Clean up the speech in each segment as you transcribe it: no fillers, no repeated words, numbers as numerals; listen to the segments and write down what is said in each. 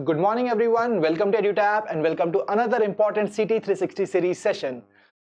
Good morning, everyone. Welcome to EduTap and welcome to another important CT 360 series session.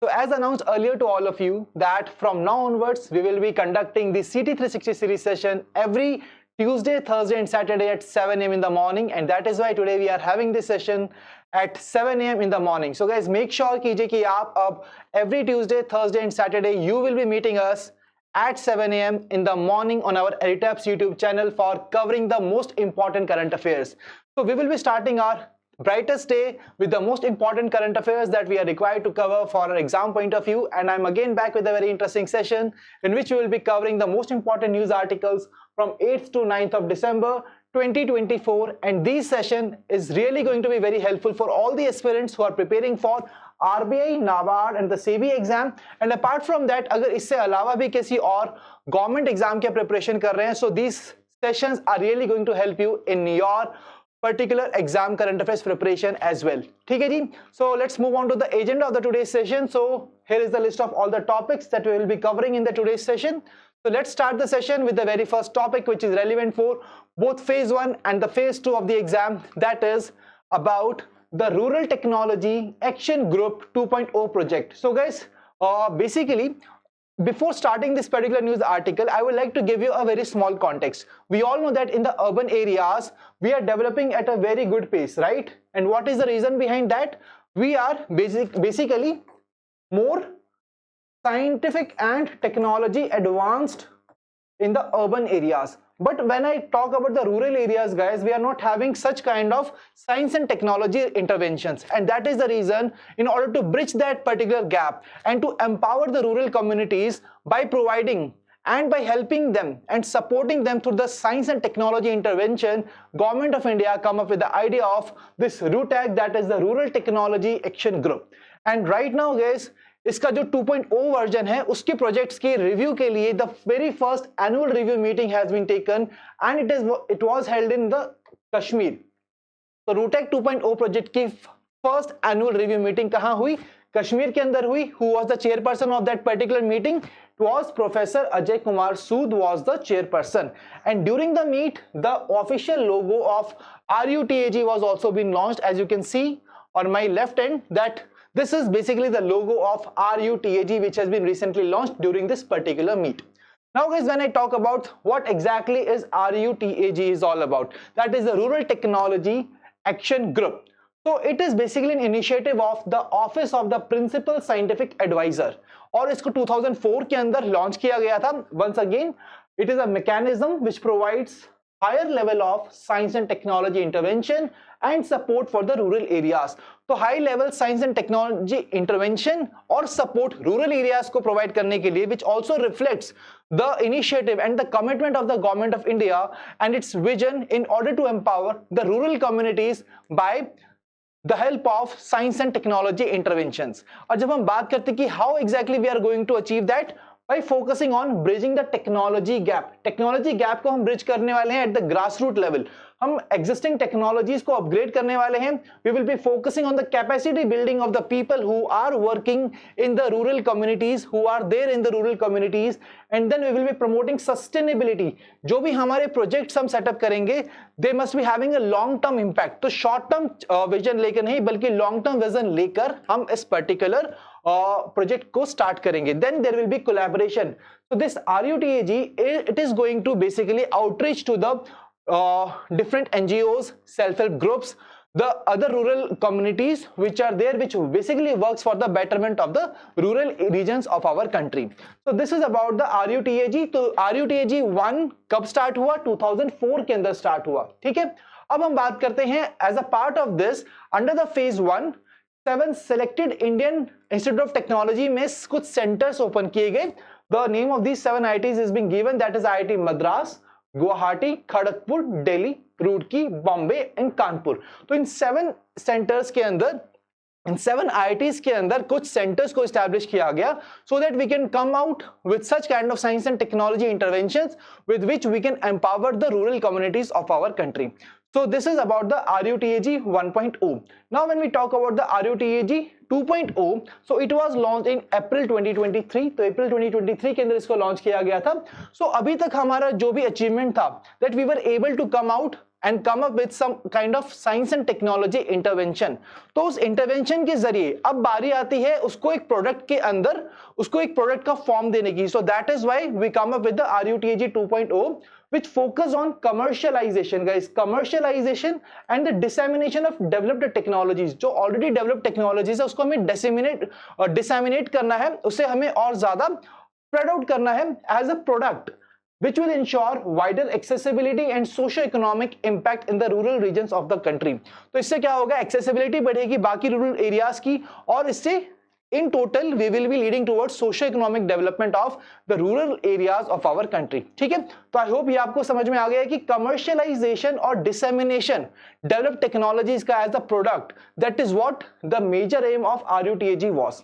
So, as announced earlier to all of you, that from now onwards, we will be conducting the CT 360 series session every Tuesday, Thursday, and Saturday at 7 a.m. in the morning, and that is why today we are having this session at 7 a.m. in the morning. So, guys, make sure कीजिए कि आप अब every Tuesday, Thursday, and Saturday you will be meeting us at 7 a.m. in the morning on our EduTap's YouTube channel for covering the most important current affairs. So we will be starting our brightest day with the most important current affairs that we are required to cover for our exam point of view, and I'm again back with a very interesting session in which we will be covering the most important news articles from 8th to 9th of December 2024, and this session is really going to be very helpful for all the aspirants who are preparing for RBI, NABARD and the SEBI exam. And apart from that, अगर इससे अलावा भी किसी और government exam के preparation कर रहे हैं, so these sessions are really going to help you in your particular exam current affairs preparation as well. ठीक है जी? So let's move on to the agenda of the today's session. So here is the list of all the topics that we will be covering in the today's session. So let's start the session with the very first topic, which is relevant for both phase 1 and the phase 2 of the exam, that is about the Rural Technology Action Group 2.0 project. So guys, basically, before starting this particular news article, I would like to give you a very small context. We all know that in the urban areas, we are developing at a very good pace, right? And what is the reason behind that? We are basically more scientific and technology advanced in the urban areas. But when I talk about the rural areas, guys, we are not having such kind of science and technology interventions. And that is the reason, in order to bridge that particular gap and to empower the rural communities by providing and by helping them and supporting them through the science and technology intervention, Government of India come up with the idea of this RUTAG, that is the Rural Technology Action Group. And right now, guys, इसका जो 2.0 version है उसके projects के review के लिए the very first annual review meeting has been taken and it was held in the Kashmir. तो RuTAG 2.0 project की first annual review meeting कहां हुई? कश्मीर के अंदर हुई. Who was the chairperson of that particular meeting? It was Professor Ajay Kumar Sood was the chairperson, and during the meet the official logo of RUTAG was also been launched, as you can see on my left hand, that this is basically the logo of RUTAG which has been recently launched during this particular meet. Now guys, when I talk about what exactly is RUTAG is all about, that is the Rural Technology Action Group. So it is basically an initiative of the Office of the Principal Scientific Advisor, और इसको 2004 के अंदर launch किया गया था. Once again, it is a mechanism which provides higher level of science and technology intervention and support for the rural areas. तो high level science and technology intervention और support rural areas को provide करने के लिए, which also reflects the initiative and the commitment of the government of India and its vision in order to empower the rural communities by the help of science and technology interventions. और जब हम बात करते हैं कि how exactly we are going to achieve that, by focusing on bridging the technology gap. Technology gap को हम bridge करने वाले हैं at the grassroots level. हम existing technologies को upgrade करने वाले हैं. We will be focusing on the capacity building of the people who are working in the rural communities, who are there in the rural communities, and then we will be promoting sustainability. जो भी हमारे projects हम setup करेंगे, they must be having a long term impact. तो short term vision लेकर नहीं, बल्कि long term vision लेकर हम इस particular project को start करेंगे. Then there will be collaboration. So this RUTAG, it is going to basically outreach to the different NGOs, self-help groups, the other rural communities which are there, which basically works for the betterment of the rural regions of our country. So this is about the RUTAG. तो RUTAG 1 कब start हुआ? 2004 के अंदर start हुआ. ठीक है. अब हम बात करते हैं as a part of this, under the phase 1, 7 selected Indian Institute of Technology में कुछ centers open किए गए. The name of these 7 IITs is being given, that is IIT Madras, Guwahati, Kharagpur, Delhi, Roorkee, Bombay and Kanpur. तो इन 7 सेंटर्स के अंदर, इन 7 IITs के अंदर कुछ सेंटर्स को एस्टैब्लिश किया गया, so that we can come out with such kind of science and technology interventions with which we can empower the rural communities of our country. So this is about the RUTAG 1.0. Now when we talk about the RUTAG 2.0, so it was launched in April 2023. तो April 2023 के अंदर इसको launch किया गया था. So अभी तक हमारा जो भी अचीवमेंट था, that we were able to come out and come up with some kind of science and technology intervention. तो उस intervention के जरिए अब बारी आती है उसको एक product के अंदर उसको एक product का form देने की. So that is why we come up with the RUTAG 2.0 which focus on commercialization, guys. Commercialization and the dissemination of developed technologies. जो already developed technologies है उसको हमें disseminate करना है, उसे हमें और ज्यादा spread out करना है as a product which will ensure wider accessibility and socio-economic impact in the rural regions of the country. तो इससे क्या होगा, accessibility बढ़ेगी बाकी rural areas की, और इससे in total we will be leading towards socio-economic development of the rural areas of our country. ठीक है, तो I hope ये आपको समझ में आ गया है कि commercialization और dissemination developed technologies का as a product, that is what the major aim of RUTAG was.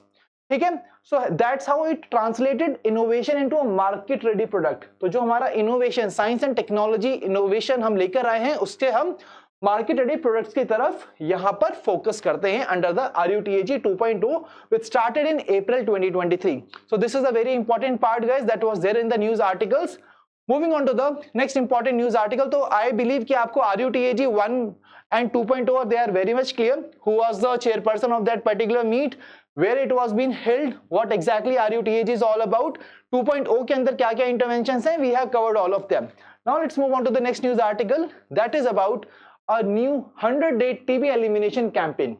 ठीक है, so that's how it translated innovation into a market ready product. तो जो हमारा innovation, science and technology innovation हम लेकर आए हैं, उसके हम मार्केट रेडी प्रोडक्ट्स की तरफ यहां पर फोकस करते हैं under the RUTAG 2.0 which started in April 2023. So this is a very important part, guys, that was there in the news articles. Moving on to the next important news article. तो I believe कि आपको RUTAG 1 and 2.0 they are very much clear. Who was the chairperson of that particular meet, where it was being held, what exactly RUTAG is all about, 2.0 के अंदर क्या क्या interventions हैं, we have covered all of them. Now let's move on to the next news article that is about a new 100-day TB elimination campaign.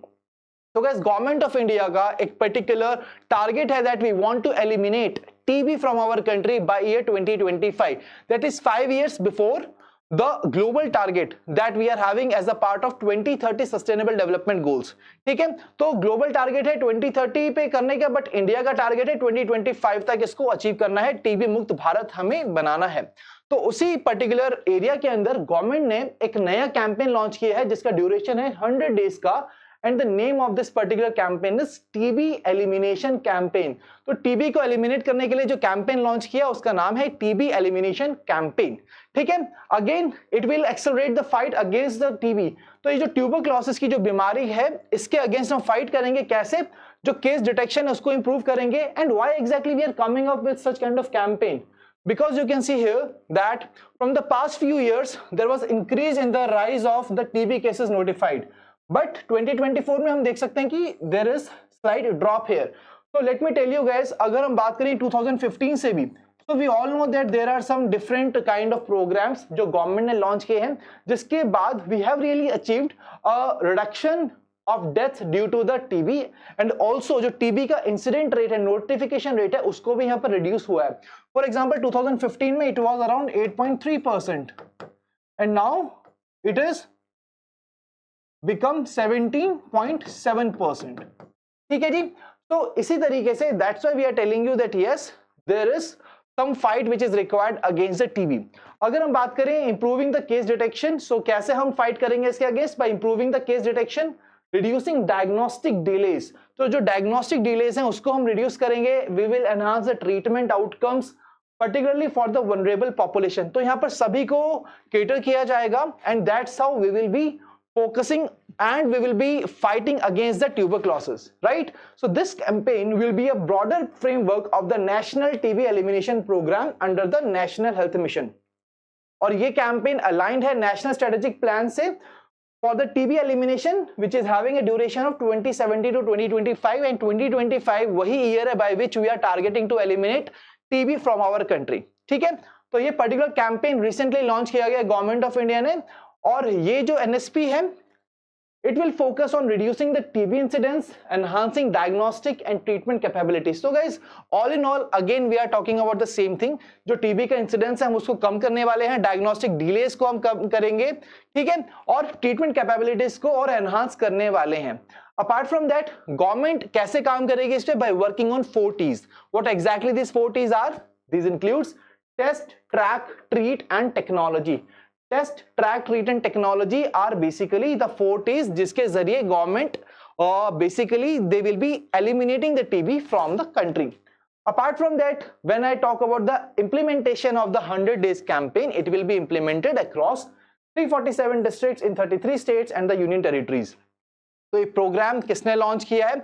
So guys, government of India का एक particular target है that we want to eliminate TB from our country by year 2025. That is 5 years before the global target that we are having as a part of 2030 sustainable development goals. ठीक है, तो global target है 2030 पे करने का, but India का target है 2025 तक इसको अचीव करना है, टीबी मुक्त भारत हमें बनाना है. तो उसी पर्टिकुलर एरिया के अंदर गवर्नमेंट ने एक नया कैंपेन लॉन्च किया है जिसका ड्यूरेशन है 100 डेज का, and the name of this particular campaign is TB elimination campaign. तो TB को एलिमिनेट करने के लिए जो कैंपेन लॉन्च किया उसका नाम है TB elimination campaign. ठीक है, again it will accelerate the fight against the TB. तो ये जो ट्यूबरक्लोसिस की जो बीमारी है इसके अगेंस्ट हम फाइट करेंगे कैसे, जो केस डिटेक्शन है उसको इंप्रूव करेंगे. And why exactly we are coming up with such kind of campaign, because you can see here that from the past few years there was increase in the rise of the TB cases notified. But 2024 में हम देख सकते हैं कि there is slight drop here. तो let me tell you guys, अगर हम बात करें 2015 से भी, तो we all know that there are some different kind of programs जो गवर्नमेंट ने लॉन्च किए हैं, जिसके बाद we have really achieved a reduction of death due to the TB, and also जो टीबी का इंसिडेंट रेट है, नोटिफिकेशन रेट है, उसको भी यहाँ पर रिड्यूस हुआ है. फॉर एग्जाम्पल 2015 में it was around 8.3% and now it is become 17.7%. ठीक है जी, तो इसी तरीके से that's why we are telling you that yes there is some fight which is required against the TB. अगर हम बात करें improving the case detection, so कैसे हम fight करेंगे इसके against? By improving the case detection, reducing diagnostic delays. तो जो diagnostic delays हैं उसको हम reduce करेंगे. We will enhance the treatment outcomes particularly for the vulnerable population. तो यहाँ पर सभी को cater किया जाएगा, and that's how we will be focusing and we will be fighting against the tuberculosis, right? So this campaign will be a broader framework of the national TB elimination program under the National Health Mission. और ये campaign aligned है national strategic plan से for the TB elimination which is having a duration of 2017 to 2025, and 2025 वही year है by which we are targeting to eliminate TB from our country. ठीक है, तो ये particular campaign recently launch किया गया government of India ने, और ये जो NSP है it will focus on reducing the TB incidence, enhancing diagnostic and treatment capabilities. So guys, all in all again we are talking about the same thing. जो TB का incidence है हम उसको कम करने वाले हैं, diagnostic delays को हम कम करेंगे, ठीक है, और treatment capabilities को और enhance करने वाले हैं. Apart from that, government कैसे काम करेगी इस पे? By working on 4 T's. What exactly these 4 T's are? These includes test, track, treat and technology. Test, track, treat and technology are basically the 4 T's जिसके जरिए government basically they will be eliminating the TB from the country. Apart from that, when I talk about the implementation of the 100 days campaign, it will be implemented across 347 districts in 33 states and the union territories. तो ये programme किसने launch किया है,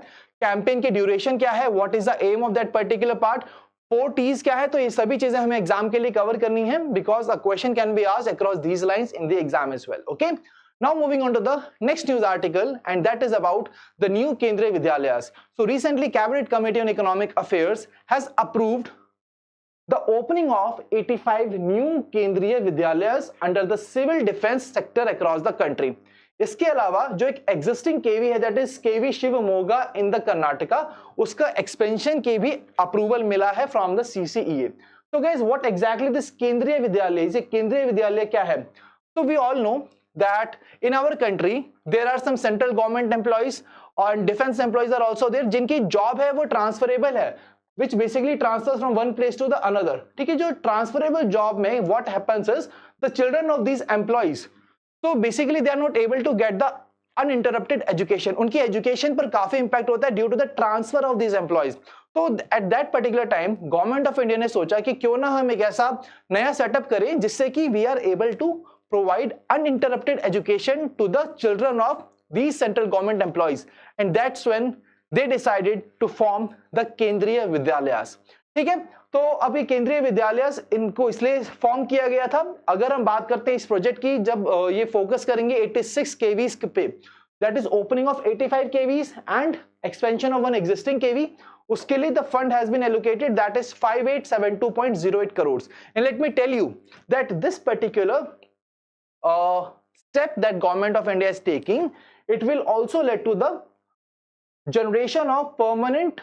campaign की duration क्या है, what is the aim of that particular part, 4 T's क्या है, तो ये सभी चीजें हमें एग्जाम के लिए कवर करनी है, because a question can be asked across these lines in the exam as well. Okay, now moving on to the next news article, and that is about the new Kendriya Vidyalayas. So recently Cabinet Committee on Economic Affairs has approved the opening of 85 new Kendriya Vidyalayas under the civil defense sector across the country. इसके अलावा जो एक existing KV है, that is KV Shivamogga in the Karnataka, उसका expansion के भी approval मिला है फ्रॉम द सीसीईए. तो guys, what exactly this Kendriya Vidyalaya, ये केंद्रीय विद्यालय क्या है? तो we all know that in our country there are some central government employees and defense employees are also there जिनकी जॉब है वो ट्रांसफरेबल है, which basically transfers from one place to the another. ठीक है, जो ट्रांसफरेबल जॉब में what happens is the children of these employees, so basically they are not able to get the uninterrupted education. उनकी education पर काफी impact होता है due to the transfer of these employees. तो at that particular time government of India ने सोचा कि क्यों ना हम एक ऐसा नया सेटअप करें जिससे कि we are able to provide uninterrupted education to the children of these central government employees, and that's when they decided to form the Kendriya Vidyalayas. ठीक है, तो अभी केंद्रीय विद्यालय इनको इसलिए फॉर्म किया गया था. अगर हम बात करते हैं इस प्रोजेक्ट की, जब ये फोकस करेंगे 86 केवीज पे, that is opening of 85 KVs and expansion of one existing KV, उसके लिए the fund has been allocated, that is 5872.08 crore. And let me tell you that this particular step that government of India is taking, it will also lead to the generation of permanent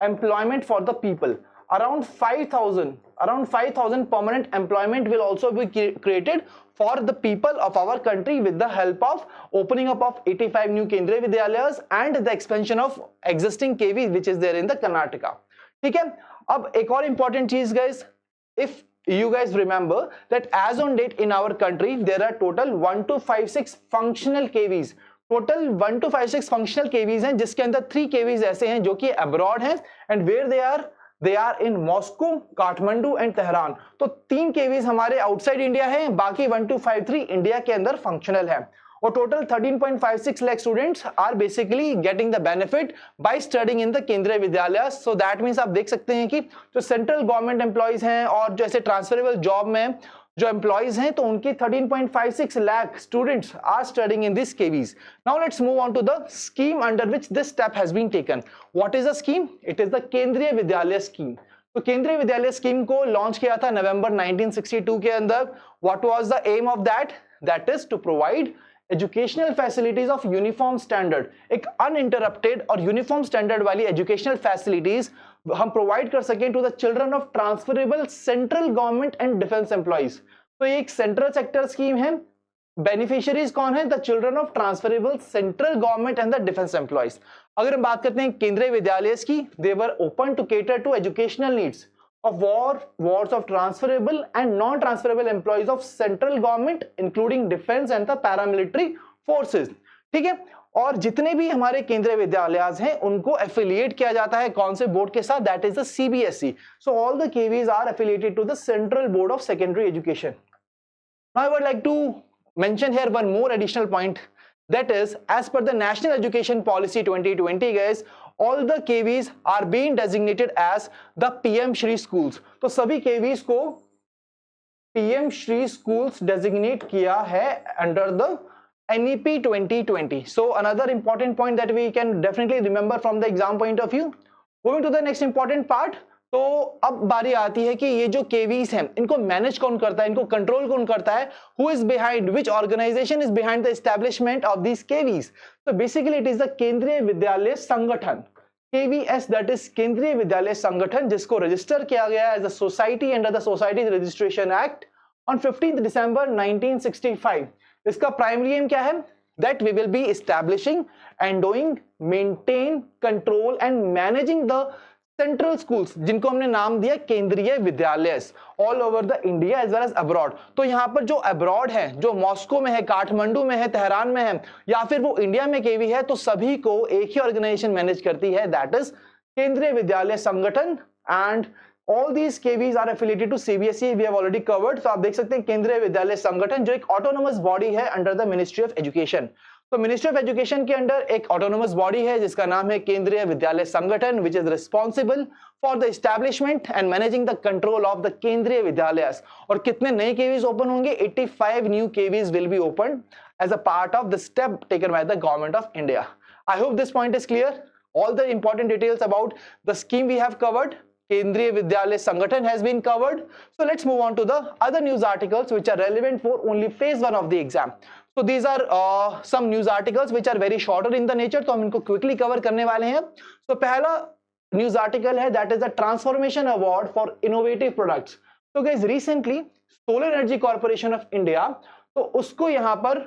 employment for the people. Around 5,000 permanent employment will also be created for the people of our country with the help of opening up of 85 new Kendriya Vidyalayas and the expansion of existing KV which is there in the Karnataka. ठीक है, अब एक और important चीज guys, if you guys remember that as on date in our country there are total 1256 functional KVs. Total 1256 functional KVs हैं, जिसके अंदर 3 KVs ऐसे हैं जो कि अब्रॉड हैं and where they are in Moscow, Kathmandu and Tehran. तो 3 KVs हमारे आउटसाइड इंडिया हैं, बाकी 1253 इंडिया के अंदर फंक्शनल है. और total 13.56 lakh students are basically getting the benefit by studying in the Kendriya Vidyalaya. So that means आप देख सकते हैं कि जो सेंट्रल गवर्नमेंट एम्प्लॉइज हैं और जैसे ट्रांसफरेबल जॉब में जो एम्प्लॉइज हैं, तो उनकी 13.56 lakh students are studying in this KVs. Now let's move on to the scheme under which this step has been taken. What is the scheme? It is the Kendriya Vidyalaya scheme. तो केंद्रीय Vidyalaya scheme को launch किया था नवंबर 1962 के अंदर. What was the aim of that? That is to provide educational facilities of uniform standard. एक uninterrupted और uniform standard वाली एजुकेशनल फैसिलिटीज हम प्रोवाइड कर सकें to the children of transferable central government and defence employees. तो ये एक central sector scheme है. बेनिफिशियरीज कौन है? The children of transferable central government and the defence employees. अगर हम बात करते हैं केंद्रीय विद्यालय की, दे वर open to cater to educational needs of wars of transferable and non-transferable employees of central government including defense and the paramilitary forces. ठीक है, और जितने भी हमारे केंद्रीय विद्यालय हैं उनको एफिलिएट किया जाता है कौन से बोर्ड के साथ? That is the CBSE. So all the KVs are affiliated to the central board of secondary education. Now I would like to mention here one more additional point, that is as per the National Education Policy 2020 guys, all the KVs are being designated as the PM Shri schools. तो सभी KVs को PM Shri schools designate किया है under the NEP 2020. So another important point that we can definitely remember from the exam point of view. Moving to the next important part. तो अब बारी आती है कि ये जो केवीज हैं इनको मैनेज कौन करता है, इनको कंट्रोल कौन करता है? Who is behind, which organisation is behind the establishment of these KVs? तो basically it is the Kendriya Vidyalaya संगठन, KVS, that is Kendriya Vidyalaya संगठन, जिसको रजिस्टर किया गया as a society under the society registration act on 15 December 1965. इसका प्राइमरी एम क्या है? that we will be establishing and doing, maintain, control and managing the central schools, जिनको हमने नाम दिया Kendriya Vidyalaya, all over the India as well as abroad. तो यहाँ पर जो अब्रॉड है, जो मॉस्को में है, काठमांडू में है, तेहरान में है, या फिर वो इंडिया में केवी है, तो सभी को एक ही ऑर्गेनाइजेशन मैनेज करती है, that is Kendriya Vidyalaya Sangathan. And all these KVs are affiliated to CBSE, we have already covered. तो आप देख सकते हैं केंद्रीय विद्यालय संगठन जो एक ऑटोनोमस बॉडी है under the ministry of education. तो मिनिस्ट्री ऑफ एजुकेशन के अंडर एक ऑटोनोमस बॉडी है जिसका नाम है केंद्रीय विद्यालय संगठन, which is responsible for the establishment and managing the control of the Kendriya विद्यालय। और कितने नए केवीज ओपन होंगे? 85 new KVs will be open as a part of the step taken by the government of India. I hope this point is clear. All the important details about the scheme we have covered. Kendriya Vidyalaya Sangathan has been covered. So let's move on to the other news articles which are relevant for only phase 1 of the exam. So these are some news articles which are very shorter in the nature. तो हम इनको quickly cover करने वाले हैं. So पहला news article है, that is the Transformation Award for Innovative Products. So guys, recently Solar Energy Corporation of India, तो उसको यहाँ पर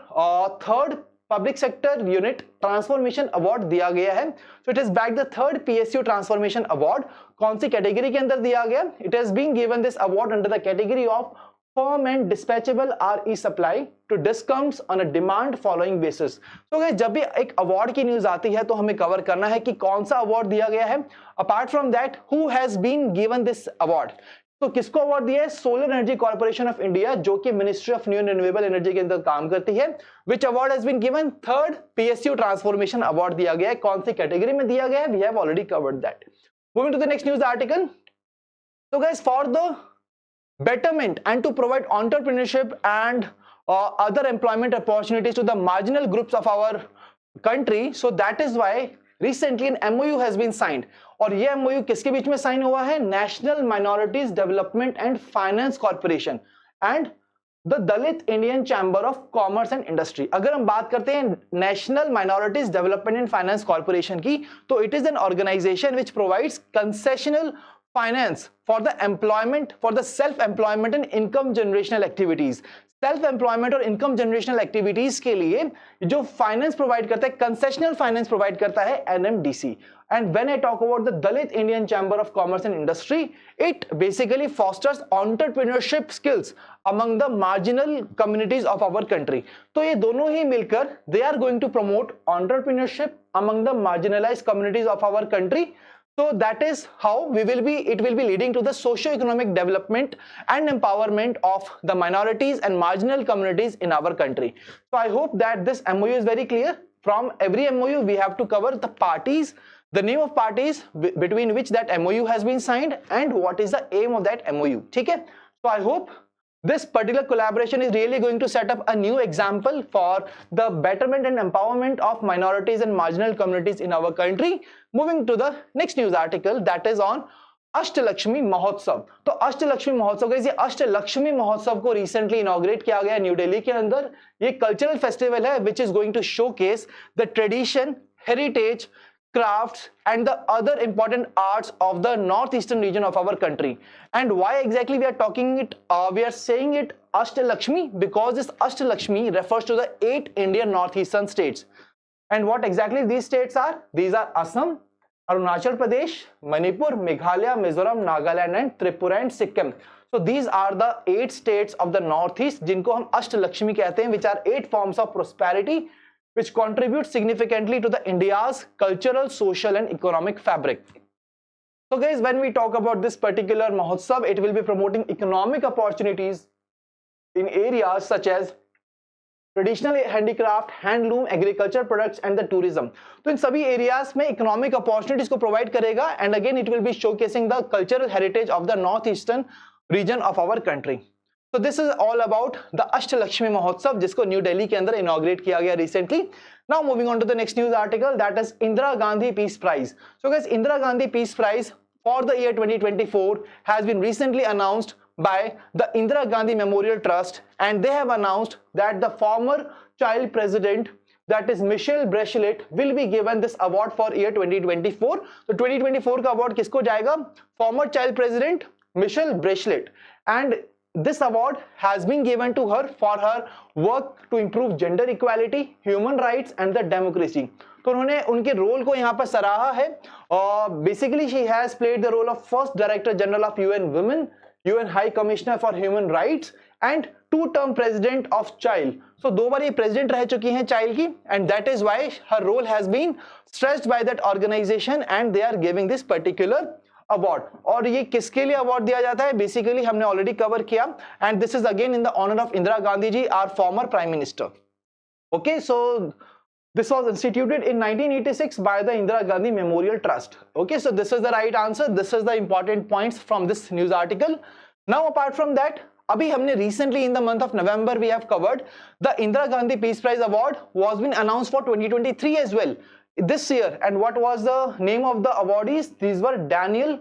third public sector unit transformation award दिया गया है. So it is back the third PSU transformation award. कौन सी category के अंदर दिया गया? It has been given this award under the category of firm and dispatchable RE supply to discoms on a demand following basis. तो guys, जब भी एक अवार्ड की न्यूज आती है तो हमें कवर करना है कि कौन सा अवार्ड दिया गया है. Apart from that, who has been given this award. तो किसको अवार्ड दिया है? Solar Energy Corporation of India, जो कि Ministry of New and Renewable Energy के अंदर काम करती है. Which award has been given? Third PSU transformation award दिया गया है. कौन सी कैटेगरी में दिया गया है? We have already covered that. Moving to the next news article. So guys, for the betterment and to provide entrepreneurship and other employment opportunities to the marginal groups of our country, so that is why recently an MOU has been signed. और ये MOU किसके बीच में sign हुआ है? National Minorities Development and Finance Corporation and the Dalit Indian Chamber of Commerce and Industry. अगर हम बात करते हैं National Minorities Development and Finance Corporation की, तो it is an organisation which provides concessional finance for the employment, for the self-employment and income generational activities. Self employment और income generational activities के लिए जो फाइनेंस प्रोवाइड करता है, concessional finance provide करता है NMDC. And when I talk about the Dalit Indian Chamber of Commerce and Industry, it basically fosters entrepreneurship skills among the marginal communities of our country. तो ये दोनों ही मिलकर they are going to promote entrepreneurship among the marginalized communities of our country. So that is how it will be leading to the socio-economic development and empowerment of the minorities and marginal communities in our country. So I hope that this MOU is very clear. From every MOU, we have to cover the parties, the name of parties between which that MOU has been signed and what is the aim of that MOU. ठीक है? So I hope this particular collaboration is really going to set up a new example for the betterment and empowerment of minorities and marginal communities in our country. Moving to the next news article, that is on Ashtalakshmi महोत्सव. तो अष्टलक्ष्मी महोत्सव, ये अष्टलक्ष्मी महोत्सव को recently inaugurate किया गया new Delhi के अंदर. ये कल्चरल फेस्टिवल है which is going to showcase the tradition, heritage, crafts and the other important arts of the northeastern region of our country. And why exactly we are saying it Ashtalakshmi? Because this Ashtalakshmi refers to the 8 Indian northeastern states. And what exactly these states are? These are Assam, Arunachal Pradesh, Manipur, Meghalaya, Mizoram, Nagaland and Tripura and Sikkim. So these are the 8 states of the northeast जिनको हम अष्टलक्ष्मी कहते हैं, which are 8 forms of prosperity which contribute significantly to the India's cultural, social and economic fabric. So guys, when we talk about this particular Mahotsav, it will be promoting economic opportunities in areas such as traditional handicraft, handloom, agriculture products and the tourism. तो इन सभी areas में economic opportunities को provide करेगा and again it will be showcasing the cultural heritage of the northeastern region of our country. So this is all about the Ashtalakshmi Mahotsav जिसको new Delhi के अंदर inaugurate किया गया recently. Now moving on to the next news article, that is Indira Gandhi Peace Prize. So guys, Indira Gandhi Peace Prize for the year 2024 has been recently announced by the Indira Gandhi Memorial Trust, and they have announced that the former child president, that is Michelle Bachelet, will be given this award for year 2024. तो 2024 का award किसको जाएगा? Former child president Michelle Bachelet, and this award has been given to her for her work to improve gender equality, human rights and the democracy. तो उन्होंने उनके role को यहाँ पर सराहा है. Basically she has played the role of first Director General of UN Women, UN High Commissioner for Human Rights and 2-term President of Child. So 2 बार ये president रह चुकी हैं child की, and that is why her role has been stressed by that organization and they are giving this particular award. और ये किसके लिए award दिया जाता है? बेसिकली हमने ऑलरेडी कवर किया, and this is again in the honour of Indira Gandhi ji, our former prime minister. Okay, so This was instituted in 1986 by the Indira Gandhi Memorial Trust. Okay, so this is the right answer. This is the important points from this news article. Now apart from that, abhi humne recently in the month of November we have covered the Indira Gandhi Peace Prize Award was been announced for 2023 as well this year. And what was the name of the awardees? These were Daniel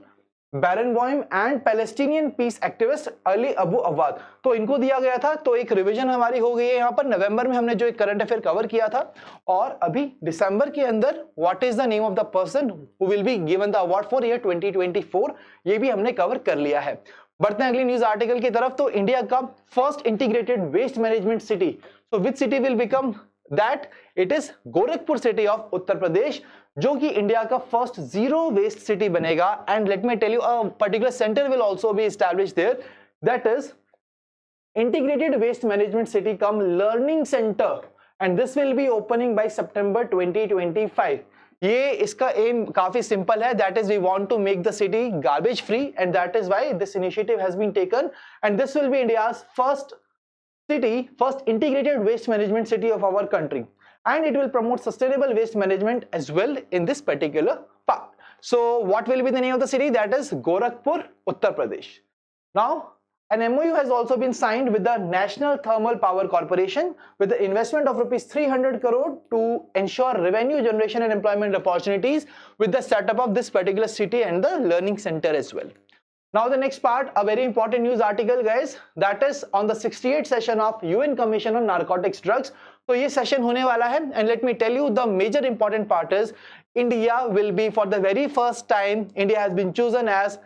Barenboim and Palestinian peace activist Ali Abu Awad. तो इनको दिया गया था. तो एक revision हमारी हो गई है यहाँ पर. नवंबर में हमने जो एक करंट अफेयर कवर किया था और अभी दिसंबर के अंदर what is the name of the person who will be given the award for year 2024 ये भी हमने कवर कर लिया है. बढ़ते हैं अगली न्यूज आर्टिकल की तरफ. तो इंडिया का first integrated waste management city. So which city will become that? It is Gorakhpur city of Uttar Pradesh, जो कि इंडिया का फर्स्ट जीरो वेस्ट सिटी बनेगा. And let me tell you a particular centre will also be established there, that is integrated waste management city cum learning centre, and this will be opening by September 2025. ये इसका aim काफी simple है, that is we want to make the city garbage free and that is why this initiative has been taken and this will be India's first integrated waste management city of our country, and it will promote sustainable waste management as well in this particular part. So what will be the name of the city? That is Gorakhpur, Uttar Pradesh. Now an MOU has also been signed with the National Thermal Power Corporation with the investment of rupees 300 crore to ensure revenue generation and employment opportunities with the setup of this particular city and the learning center as well. Now the next part, a very important news article guys, that is on the 68th session of UN Commission on Narcotics Drugs. तो ये session होने वाला है and let me tell you the major important part is India will be for the very first time, India has been chosen as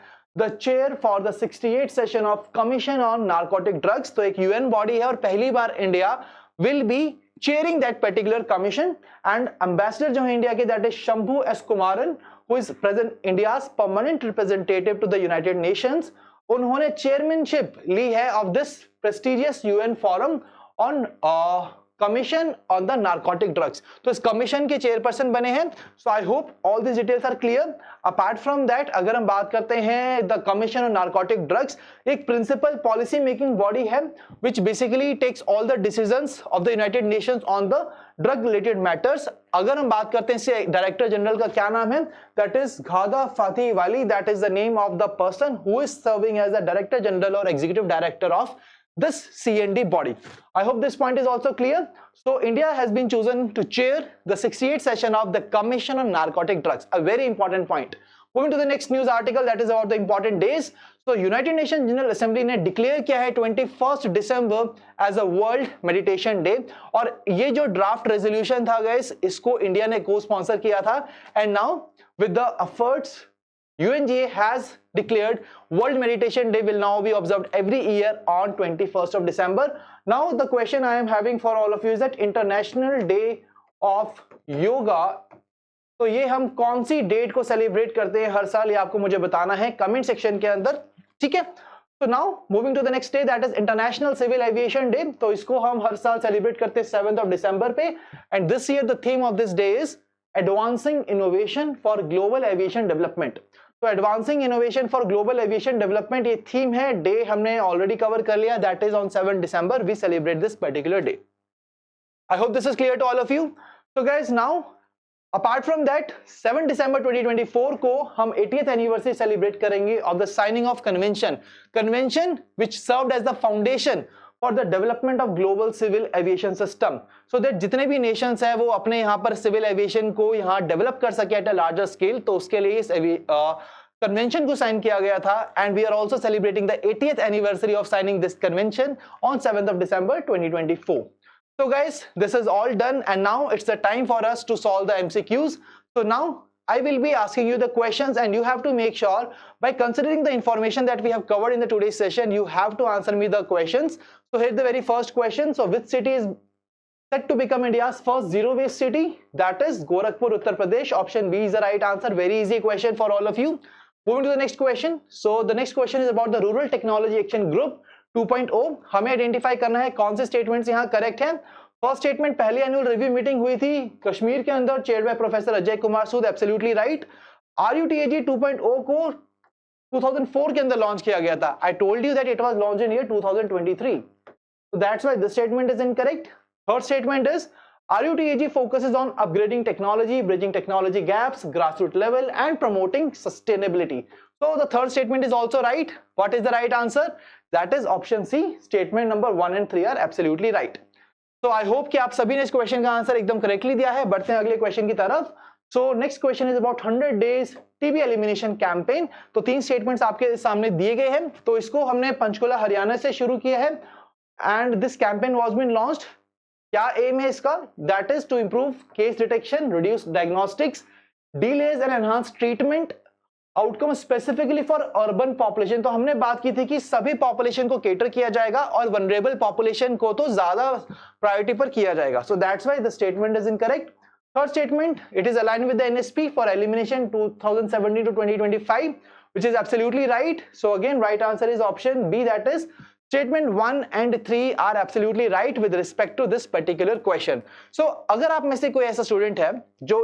the chair for the 68th session of Commission on Narcotic Drugs. तो एक UN body है और पहली बार India will be chairing that particular commission and ambassador जो है India के that is Shambhu S. Kumaran, who is present India's permanent representative to the United Nations. उन्होंने chairmanship ली है of this prestigious UN forum on commission on the narcotic drugs. तो इस commission के chairperson बने हैं. So I hope all these details are clear. Apart from that, अगर हम बात करते हैं the commission on narcotic drugs, एक principal policy making body है which basically takes all the decisions of the United Nations on the drug related matters. अगर हम बात करते हैं इससे डायरेक्टर जनरल का क्या नाम है? That is Ghada Fatih Wali. That is the name of the person who is serving as the director general or executive director of this CND body. I hope this point is also clear. So India has been chosen to chair the 68th session of the Commission on Narcotic Drugs. A very important point. Moving to the next news article, that is about the important days. So United Nations General Assembly ने declare किया है 21st December as a World Meditation Day. और ये जो draft resolution था guys, इसको India ने co-sponsor किया था. And now with the efforts, UNGA has declared World Meditation Day will now be observed every year on 21st of December. Now the question I am having for all of you is that International Day of Yoga, तो ये हम कौन सी date को celebrate करते हैं हर साल, ये आपको मुझे बताना है कमेंट सेक्शन के अंदर, ठीक है. So now moving to the next day, that is International Civil Aviation Day. तो इसको हम हर साल सेलिब्रेट करते हैं 7th of December पे. And this year the theme of this day is Advancing Innovation for Global Aviation Development. तो advancing innovation for global aviation development ये theme है. डे हमने ऑलरेडी कवर कर लिया, that is on 7 December we celebrate this particular day. I hope this is clear to all of you. So guys now apart from that 7 दिसंबर 2024 को हम 80th anniversary celebrate करेंगे of the signing of convention which served as the foundation for the development of global civil aviation system, so that जितने भी Nations हैं वो अपने यहाँ पर सिविल एविएशन को यहाँ डेवलप कर सके एट अ लार्जर स्केल. तो उसके लिए इस कन्वेंशन को साइन किया गया था. And we are also celebrating the 80th anniversary of signing this convention on 7th of December 2024. So guys, this is all done and now it's the time for us to solve the MCQs. So now I will be asking you the questions and you have to make sure by considering the information that we have covered in the today's session, you have to answer me the questions. So here's the very first question. So which city is set to become India's first zero waste city? That is Gorakhpur, Uttar Pradesh. Option B is the right answer. Very easy question for all of you. Moving to the next question. So the next question is about the Rural Technology Action Group 2.0. हमें identify करना है कौन से statements यहाँ correct हैं. First statement, पहली annual review meeting हुई थी कश्मीर के अंदर, chaired by professor Ajay Kumar Sood. Absolutely right. RUTAG 2.0 को 2004 के अंदर लॉन्च किया गया था. I told you that it was launched in year 2023. So that's why this statement is incorrect. Third statement is RUTAG focuses on upgrading technology, bridging technology gaps, grassroots level, and promoting sustainability. So the third statement is also right. What is the right answer? That is option C. Statement number 1 and 3 are absolutely right. So I hope कि आप सभी ने इस question का answer एकदम correctly दिया है. बढ़ते हैं अगले क्वेश्चन की तरफ. So next question is about 100 days TB elimination campaign. तो 3 स्टेटमेंट्स आपके सामने दिए गए हैं. तो इसको हमने पंचकुला हरियाणा से शुरू किया है. And this campaign was been launched. क्या एम है इसका? That is to improve case detection, reduce diagnostics, delays and enhance treatment outcome specifically for urban population. तो हमने बात की थी कि सभी पॉपुलेशन को केटर किया जाएगा और वनरेबल पॉपुलेशन को तो ज्यादा प्रायोरिटी पर किया जाएगा. So that's why the statement is incorrect. Third statement, it is aligned with the NSP for elimination 2017 to 2025, which is absolutely right. So again, right answer is option B, that is Statement 1 and 3 are absolutely right with respect to this particular question. So अगर आप में से कोई ऐसा student है जो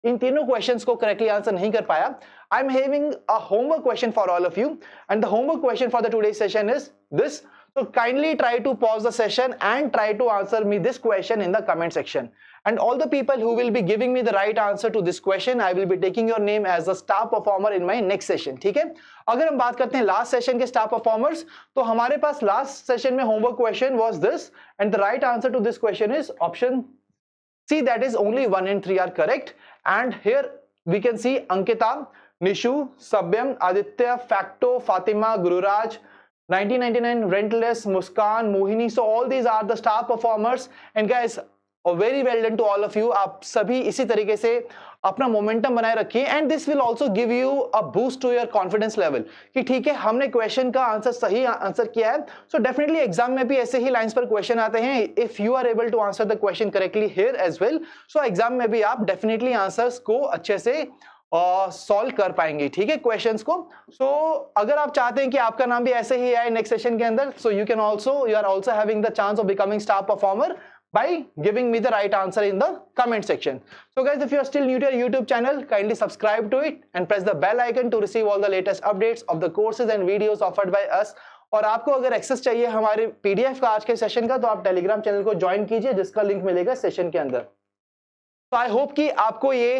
इन तीनों questions को करेक्टली आंसर नहीं कर पाया, I am having a homework question for all of you, and the homework question for the today session is this. So kindly try to pause the session and try to answer me this question in the comment section. And all the people who will be giving me the right answer to this question, I will be taking your name as a star performer in my next session. ठीक है? अगर हम बात करते हैं last session के star performers, तो हमारे पास लास्ट सेशन में homework question was this, and the right answer to this question is option C, that is only 1 and 3 are correct. And here we can see Ankita, Nishu, Sabhyam, Aditya, फैक्टो, Fatima, Gururaj, 1999, Rentless, Muskan, Mohini. So all these are the star performers. And guys, very well done to all of you. आप सभी इसी तरीके से अपना momentum बनाए रखिए, and this will also give you a boost to your confidence level कि ठीक है, हमने क्वेश्चन का आंसर सही आंसर किया है. सो डेफिनेटली एग्जाम में भी ऐसे ही लाइंस पर क्वेश्चन आते हैं. If you are able to answer the question correctly here as well, so exam में भी आप डेफिनेटली आंसर्स को अच्छे से सॉल्व कर पाएंगे. ठीक है, क्वेश्चंस को. सो अगर आप चाहते हैं कि आपका नाम भी ऐसे ही आए नेक्स्ट सेशन के अंदर, so you are also having the chance of becoming star performer by giving me the right answer in the comment section. So guys, if you are still new to our YouTube channel, kindly subscribe to it and press the bell icon to receive all the latest updates of the courses and videos offered by us. और आपको अगर access चाहिए हमारे PDF का आज के session का, तो आप टेलीग्राम चैनल को ज्वाइन कीजिए, जिसका लिंक मिलेगा सेशन के अंदर. तो आई होप कि आपको ये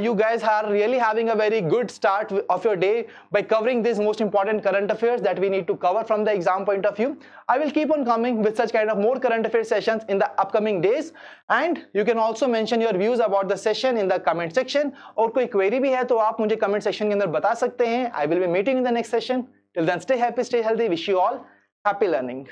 you guys are really having a very good start of your day by covering these most important current affairs that we need to cover from the exam point of view. I will keep on coming with such kind of more current affairs sessions in the upcoming days, and you can also mention your views about the session in the comment section. और कोई query भी है तो आप मुझे comment section के अंदर बता सकते हैं. I will be meeting in the next session. Till then, stay happy, stay healthy. Wish you all happy learning.